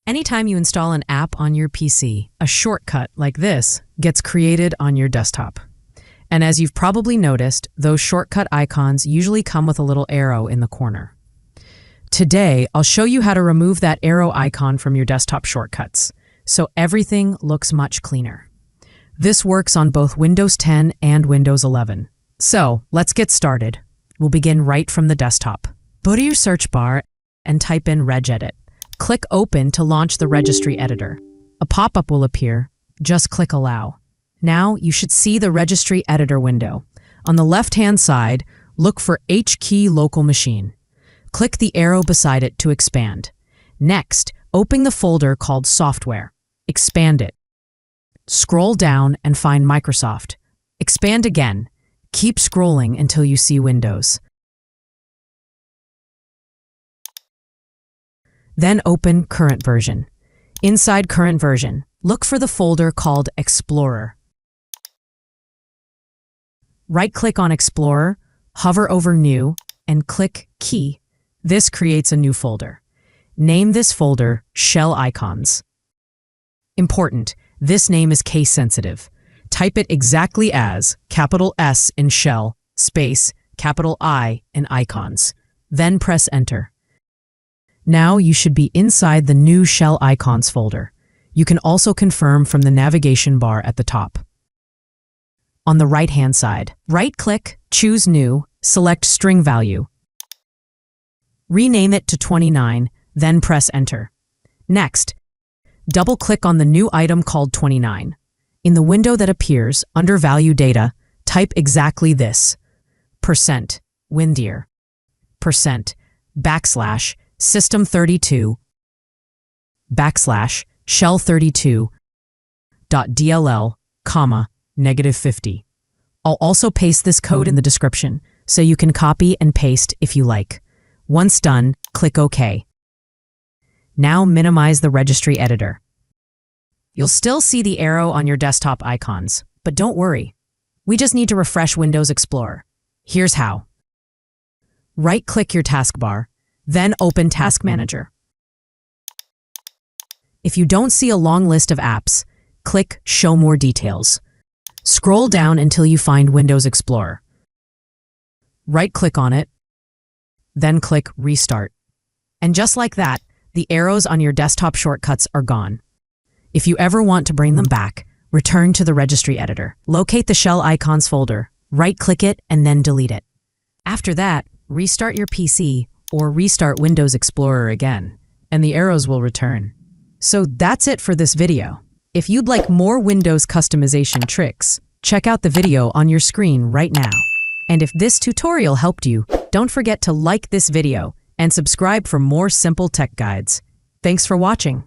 Anytime you install an app on your PC, a shortcut like this gets created on your desktop. And as you've probably noticed, those shortcut icons usually come with a little arrow in the corner. Today, I'll show you how to remove that arrow icon from your desktop shortcuts, so everything looks much cleaner. This works on both Windows 10 and Windows 11. So, let's get started. We'll begin right from the desktop. Go to your search bar and type in Regedit. Click Open to launch the Registry Editor. A pop-up will appear. Just click Allow. Now, you should see the Registry Editor window. On the left-hand side, look for HKey Local Machine. Click the arrow beside it to expand. Next, open the folder called Software. Expand it. Scroll down and find Microsoft. Expand again. Keep scrolling until you see Windows. Then open Current Version. Inside Current Version, look for the folder called Explorer. Right-click on Explorer, hover over New, and click Key. This creates a new folder. Name this folder Shell Icons. Important, this name is case-sensitive. Type it exactly as capital S in Shell, space, capital I in Icons. Then press Enter. Now you should be inside the new Shell Icons folder. You can also confirm from the navigation bar at the top. On the right-hand side, right-click, choose New, select String Value. Rename it to 29, then press Enter. Next, double-click on the new item called 29. In the window that appears under Value Data, type exactly this: %windir, %, system32, /shell32.dll, -50. I'll also paste this code in the description, so you can copy and paste if you like. Once done, click OK. Now minimize the Registry Editor. You'll still see the arrow on your desktop icons, but don't worry. We just need to refresh Windows Explorer. Here's how. Right-click your taskbar, then open Task Manager. If you don't see a long list of apps, click Show More Details. Scroll down until you find Windows Explorer. Right-click on it, then click Restart. And just like that, the arrows on your desktop shortcuts are gone. If you ever want to bring them back, return to the Registry Editor. Locate the Shell Icons folder, right-click it, and then delete it. After that, restart your PC or restart Windows Explorer again, and the arrows will return. So that's it for this video. If you'd like more Windows customization tricks, check out the video on your screen right now. And if this tutorial helped you, don't forget to like this video and subscribe for more simple tech guides. Thanks for watching.